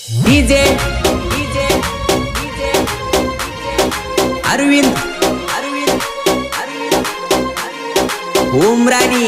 DJ Arvind Umrani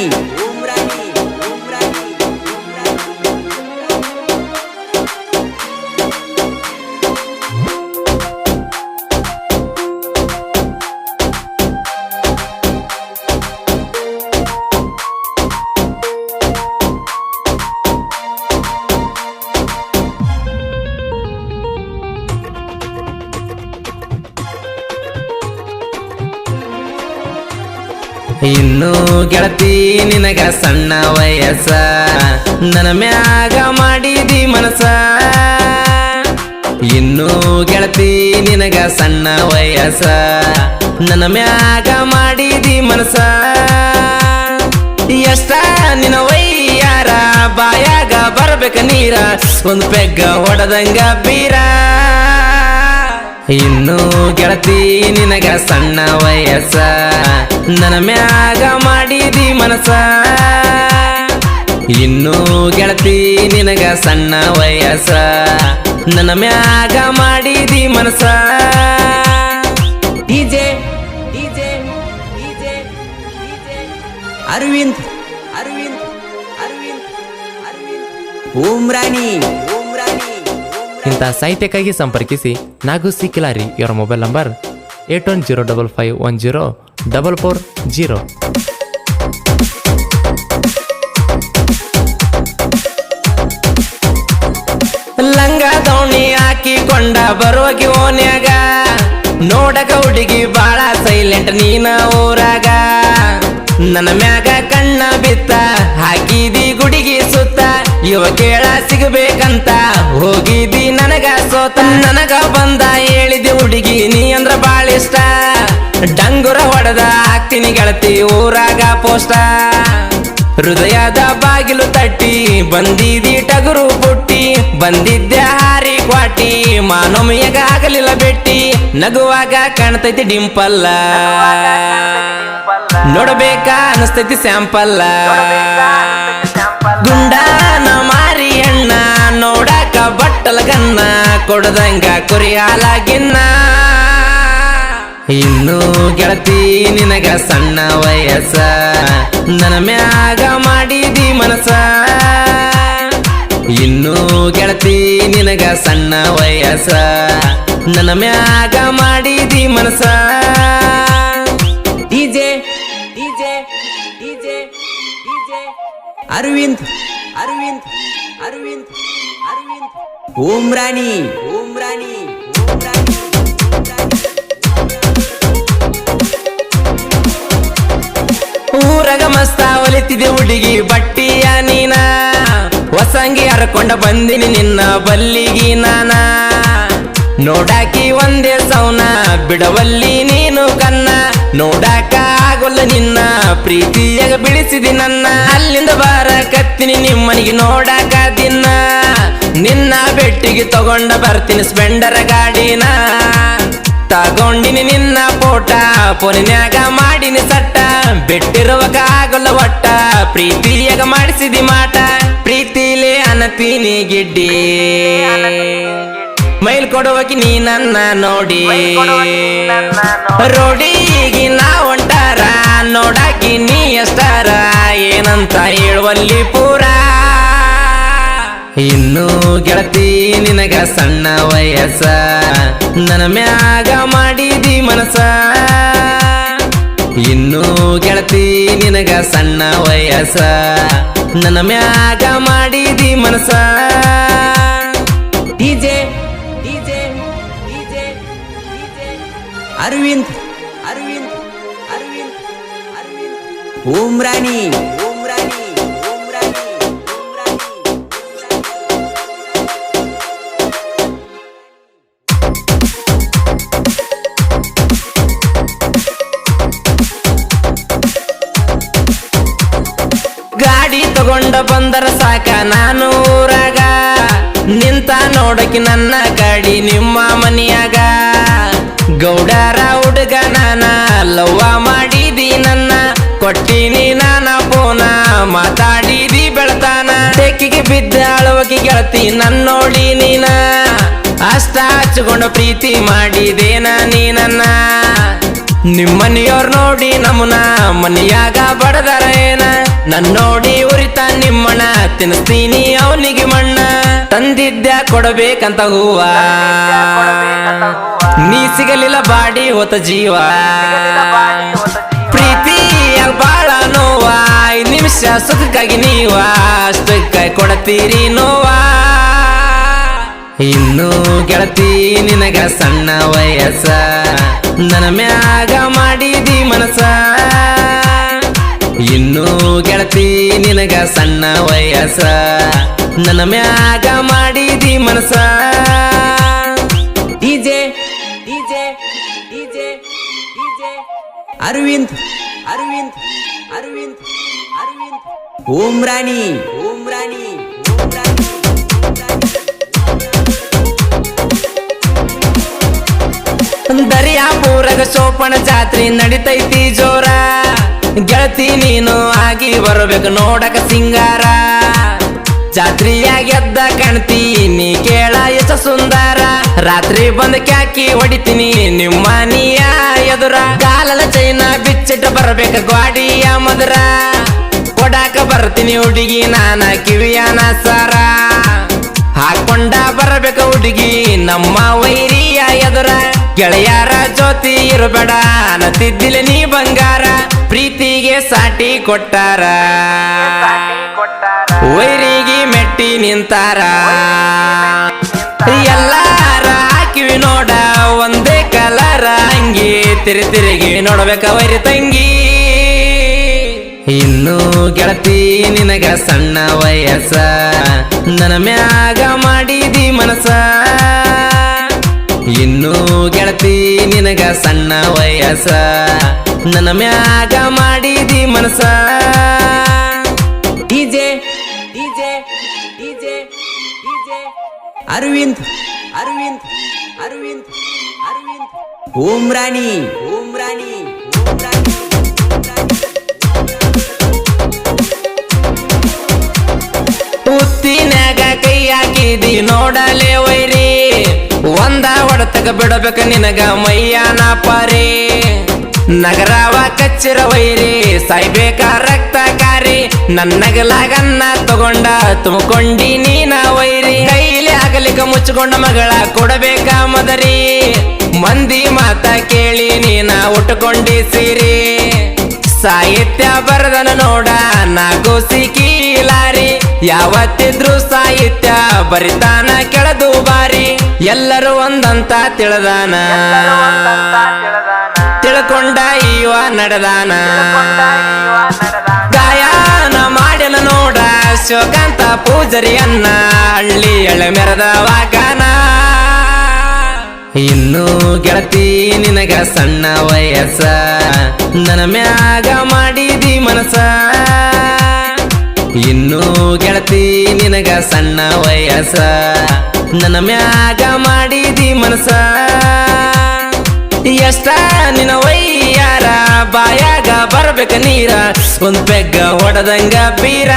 ಇನ್ನು ಗೆಳತಿ ನಿನಗ ಸಣ್ಣ ವಯಸ್ಸ ನನ್ನ ಮ್ಯಾಗ ಮಾಡಿದಿ ಮನಸ ಇನ್ನು ಗೆಳತಿ ನಿನಗ ಸಣ್ಣ ವಯಸ್ಸ ನನ್ನ ಮ್ಯಾಗ ಮಾಡಿದಿ ಮನಸ ಎಷ್ಟ ನಿನ ವಯ್ಯಾರ ಬಾಯಾಗ ಬರ್ಬೇಕ ನೀರ ಒಂದು ಪೆಗ್ಗ ಹೊಡೆದಂಗ ಬೀರ ಇನ್ನು ಗೆಳತಿ ನಿನಗ ಸಣ್ಣ ವಯಸ್ಸ ನನ್ನ ಮ್ಯಾಗ ಮಾಡಿದಿ ಮನಸ ಇನ್ನು ಗೆಳತಿ ನಿನಗ ಸಣ್ಣ ವಯಸ್ಸ ನನ್ನ ಮ್ಯಾಗ ಮಾಡಿದಿ ಮನಸ ಡಿಜೆ ಅರವಿಂದ್ ಉಮ್ರಾನಿ ಇಂಥ ಸಾಹಿತ್ಯಕ್ಕಾಗಿ ಸಂಪರ್ಕಿಸಿ ನಾಗು ಸಿ ಕಿಲಾರಿ ಇವರ ಮೊಬೈಲ್ ನಂಬರ್ 8105510440. ಲಂಗ ದೋಣಿ ಹಾಕಿಕೊಂಡ ಬರುವಗಿ ಓನ್ಯಾಗ ನೋಡಕ ಹುಡುಗಿ ಬಾಳ ಸೈಲೆಂಟ್ ನೀನ ಊರಾಗ ನನ್ನ ಮ್ಯಾಗ ಕಣ್ಣ ಬಿತ್ತ ಹಾಕಿದಿ ಗುಡಿಗಿ ಸುತ್ತ ಇವ ಕೇಳ ಸಿಗಬೇಕಂತ ಹೋಗಿದಿ ನನಗ ಸೋತ ನನಗ ಬಂದ ಹೇಳಿದಿ ಹುಡುಗಿ ನೀ ಅಂದ್ರ ಬಾಳ ಇಷ್ಟ ಡಂಗುರ ಹೊಡೆದ ಹಾಕ್ತೀನಿ ಗೆಳತಿ ಊರಾಗ ಪೋಸ್ಟ ಹೃದಯದ ಬಾಗಿಲು ತಟ್ಟಿ ಬಂದಿದಿ ಟಗರು ಬುಟ್ಟಿ ಬಂದಿದ್ದೆ ಹಾರಿ ಕ್ವಾಟಿ ಮಾನೊಮ್ಮೆಗ ಆಗಲಿಲ್ಲ ಬೆಟ್ಟಿ ನಗುವಾಗ ಕಾಣ್ತೈತಿ ಡಿಂಪಲ್ಲ ನೋಡಬೇಕ ಅನಸ್ತೈತಿ ಸ್ಯಾಂಪಲ್ಲ ಗುಂಡಾನ ಮಾರಿ ಅಣ್ಣ ನೋಡಾಕ ಬಟ್ಟಲ ಗನ್ನ ಕೊಡದಂಗ ಕುರಿ ಹಾಲಾಗಿನ್ನ ಇನ್ನು ಗೆಳತಿ ನಿನಗ ಸಣ್ಣ ವಯಸ್ಸ ನನ್ನ ಮ್ಯಾಗ ಮಾಡಿದಿ ಮನಸ ಇನ್ನು ಗೆಳತಿ ನಿನಗ ಸಣ್ಣ ವಯಸ್ಸ ನನ್ನ ಮ್ಯಾಗ ಮಾಡಿದಿ ಮನಸ ಡಿಜೆ ಅರವಿಂದ್ ಉಮ್ರಾನಿ ಊರಗ ಮಸ್ತ ಒಲಿತಿದೆ ಹುಡುಗಿ ಬಟ್ಟಿಯ ನೀನ ಹೊಸಂಗಿ ಹರ್ಕೊಂಡ ಬಂದಿನಿ ನಿನ್ನ ಬಲ್ಲಿಗಿ ನಾನ ನೋಡಾಕಿ ಒಂದೇ ಸೌನ ಬಿಡವಲ್ಲಿ ನೀನು ಕನ್ನ ನೋಡಾಕ ಆಗೋಲ್ಲ ನಿನ್ನ ಪ್ರೀತಿಯಾಗ ಬಿಡಿಸಿದಿ ನನ್ನ ಅಲ್ಲಿಂದ ಬಾರ ಕತ್ತೀನಿ ನಿಮ್ಮನಿಗೆ ನೋಡಾಕ ದಿನ ನಿನ್ನ ಬೆಟ್ಟಿಗೆ ತಗೊಂಡ ಬರ್ತೀನಿ ಸ್ಪೆಂಡರ ಗಾಡಿನ ತಗೊಂಡಿನಿ ನಿನ್ನ ಪೋಟ ಪೊನಿನ್ಯಾಗ ಮಾಡಿನಿ ಸಟ್ಟ ಬಿಟ್ಟಿರುವಾಗ ಆಗೋಲ್ಲ ಒಟ್ಟ ಪ್ರೀತಿಯಾಗ ಮಾಡಿಸಿದಿ ಮಾಟ ಪ್ರೀತಿಲೇ ಅನತೀನಿ ಗಿಡ್ಡಿ ಮೈಲ್ ಕೊಡುವಕಿ ನೀ ನನ್ನ ನೋಡಿ ರೋಡಿಗಿ ನಾ ಹೊಂಟಾರ ನೋಡಾಕಿ ನೀ ಎಷ್ಟಾರ ಏನಂತ ಹೇಳುವಲ್ಲಿ ಪೂರ ಇನ್ನು ಗೆಳತಿ ನಿನಗ ಸಣ್ಣ ವಯಸ್ಸ ನನ್ನ ಮ್ಯಾಗ ಮಾಡಿದಿ ಮನಸ ಇನ್ನು ಗೆಳತಿ ನಿನಗ ಸಣ್ಣ ವಯಸ್ಸ ನನ್ನ ಮ್ಯಾಗ ಮಾಡಿದಿ ಮನಸ ಡಿಜೆ ಅರವಿಂದ್ ಉಮ್ರಾನಿ ಗಾಡಿ ತಗೊಂಡ ಬಂದರ ಸಾಕ ನಾನು ಊರಾಗ ನಿಂತ ನೋಡಕಿ ನನ್ನ ಗಾಡಿ ನಿಮ್ಮ ಮನಿಯಾಗ ಗೌಡರ ಹುಡುಗ ನಾನ ಲವ್ವ ಮಾಡಿದಿ ನನ್ನ ಕೊಟ್ಟಿನಿ ನಾನ ಫೋನ ಮಾತಾಡಿದಿ ಬೆಳತಾನ ಟೆಕ್ಕಿಗೆ ಬಿದ್ದ ಅಳವಕಿ ಗೆಳತಿ ನನ್ನೋಡಿ ನೀನ ಹಚ್ಕೊಂಡ ಪ್ರೀತಿ ಮಾಡಿದೇನ ನೀನನ್ನ ನಿಮ್ಮನಿಯವ್ರ ನೋಡಿ ನಮ್ಮನ ಮನಿಯಾಗ ಬಡದಾರ ಏನ ನನ್ ನೋಡಿ ಉರಿತ ನಿಮ್ಮಣ್ಣ ತಿನ್ನಿಸ್ತೀನಿ ಅವನಿಗೆ ಮಣ್ಣ ತಂದಿದ್ದ ಕೊಡಬೇಕಂತ ಹೂವ ನೀ ಸಿಗಲಿಲ್ಲ ಬಾಡಿ ಹೋತ ಜೀವ ಪ್ರೀತಿ ಬಾಳ ನೋವ 5 ನಿಮಿಷ ಸುಖಕ್ಕಾಗಿ ನೀವ ಅಷ್ಟಕ್ಕಾಗಿ ಕೊಡತೀರಿ ನೋವಾ ಇನ್ನು ಗೆಳತಿ ನಿನಗ ಸಣ್ಣ ವಯಸ್ಸ ನನ್ನ ಮ್ಯಾಗ ಮಾಡಿದಿ ಮನಸ ಇನ್ನು ಗೆಳತಿ ನಿನಗ ಸಣ್ಣ ವಯಸ್ಸ ನನ್ನ ಮ್ಯಾಗ ಮಾಡಿದಿ ಮನಸ DJ DJ DJ DJ Aravind Aravind Aravind Aravind ಓಂ ರಾಣಿ ಓಂ ರಾಣಿ ಓಂ ರಾಣಿ ದರಿಯಾಪುರಗ ಸೋಪಣ ಜಾತ್ರೆ ನಡಿತೈತಿ ಜೋರ ಗೆಳತಿ ನೀನು ಆಗಿ ಬರಬೇಕು ನೋಡಕ ಸಿಂಗಾರ ಜಾತ್ರೆಯಾಗ ಎದ್ದ ಕಾಣ್ತಿ ನೀ ಕೇಳ ಎಷ್ಟ ಸುಂದರ ರಾತ್ರಿ ಬಂದ ಕ್ಯಾಕಿ ಹೊಡಿತೀನಿ ನಿಮ್ಮ ನೀಯ ಎದುರ ಕಾಲಲ ಚೈನ ಬಿಚ್ಚಿಟ್ಟ ಬರಬೇಕ ಗ್ವಾಡಿಯ ಮಧುರ ಕೊಡಾಕ ಬರ್ತೀನಿ ಹುಡುಗಿ ನಾನ ಕಿವಿಯನ ಸಾರ ಹಾಕೊಂಡ ಬರಬೇಕ ಹುಡುಗಿ ನಮ್ಮ ವೈರಿಯ ಎದುರ ಗೆಳೆಯರ ಜೊತೆ ಇರಬೇಡ ನತಿದ್ದಿಲ್ಲ ನೀ ಬಂಗಾರ ಪ್ರೀತಿಗೆ ಸಾಟಿ ಕೊಟ್ಟಾರ ವೈರಿಗೆ ಮೆಟ್ಟಿ ನಿಂತಾರ ಎಲ್ಲಾರ ಕಿವಿ ನೋಡ ಒಂದೇ ಕಲರ ಅಂಗಿ ತಿರುಗಿ ನೋಡ್ಬೇಕ ವೈರಿ ತಂಗಿ ಇನ್ನು ಗೆಳತಿ ನಿನಗ ಸಣ್ಣ ವಯಸ್ಸ ನನ್ನ ಮ್ಯಾಗ ಮಾಡಿದಿ ಮನಸ ಇನ್ನು ಗೆಳತಿ ನಿನಗ ಸಣ್ಣ ವಯಸ್ಸ ನನ್ನ ಮ್ಯಾಗ ಮಾಡಿದಿ ಮನಸ DJ DJ DJ DJ Aravind Aravind Aravind Aravind ಓಂ ರಾಣಿ ಓಂ ರಾಣಿ ಓಂ ರಾಣಿ ಉತ್ತಿನಾಗ ಕೈ ಹಾಕಿದಿ ನೋಡಲೇ ವೈರಿ ಒಂದ ಹೊಡೆತಕ ಬಿಡಬೇಕ ನಿನಗ ಮೈಯಾನ ಪಾರಿ ನಗರವ ಕಚ್ಚಿರ ವೈರಿ ಸಾಯ್ಬೇಕ ರಕ್ತ ಕಾರಿ ನನ್ನಗಲಾಗನ್ನ ತಗೊಂಡ ತುಂಬಿಕೊಂಡಿ ನೀನ ವೈರಿ ಕೈಲಿ ಆಗಲಿಕ ಮುಚ್ಚಿಕೊಂಡ ಮಗಳ ಕೊಡಬೇಕ ಮದರಿ ಮಂದಿ ಮಾತ ಕೇಳಿ ನೀನ ಉಟ್ಕೊಂಡಿ ಸೀರಿ ಸಾಹಿತ್ಯ ಬರದನ ನೋಡ ನಾಗು ಸಿಕ್ಕಿಲಾರಿ ಯಾವತ್ತಿದ್ರು ಸಾಹಿತ್ಯ ಬರಿತಾನ ಕೆಳದು ಬಾರಿ ಎಲ್ಲರೂ ಒಂದಂತ ತಿಳದಾನ ತಿಳ್ಕೊಂಡ ಇವ ನಡೆದಾನ ಗಾಯನ ಮಾಡ್ಯನ ನೋಡ ಶಿವಕಾಂತ ಪೂಜರಿಯನ್ನ ಹಳ್ಳಿ ಎಳೆ ಮೆರೆದ ವಾಗನ ಇನ್ನು ಗೆಳತಿ ನಿನಗ ಸಣ್ಣ ವಯಸ್ಸ ನನ್ನ ಮ್ಯಾಗ ಮಾಡಿದಿ ಮನಸ ಇನ್ನು ಗೆಳತಿ ನಿನಗ ಸಣ್ಣ ವಯಸ್ಸ ನನ್ನ ಮ್ಯಾಗ ಮಾಡಿದಿ ಮನಸ ಎಷ್ಟ ನಿನ ವೈಯಾರ ಬಾಯಾಗ ಬರ್ಬೇಕ ನೀರ ಒಂದ್ ಪೆಗ್ಗ ಹೊಡೆದಂಗ ಬೀರ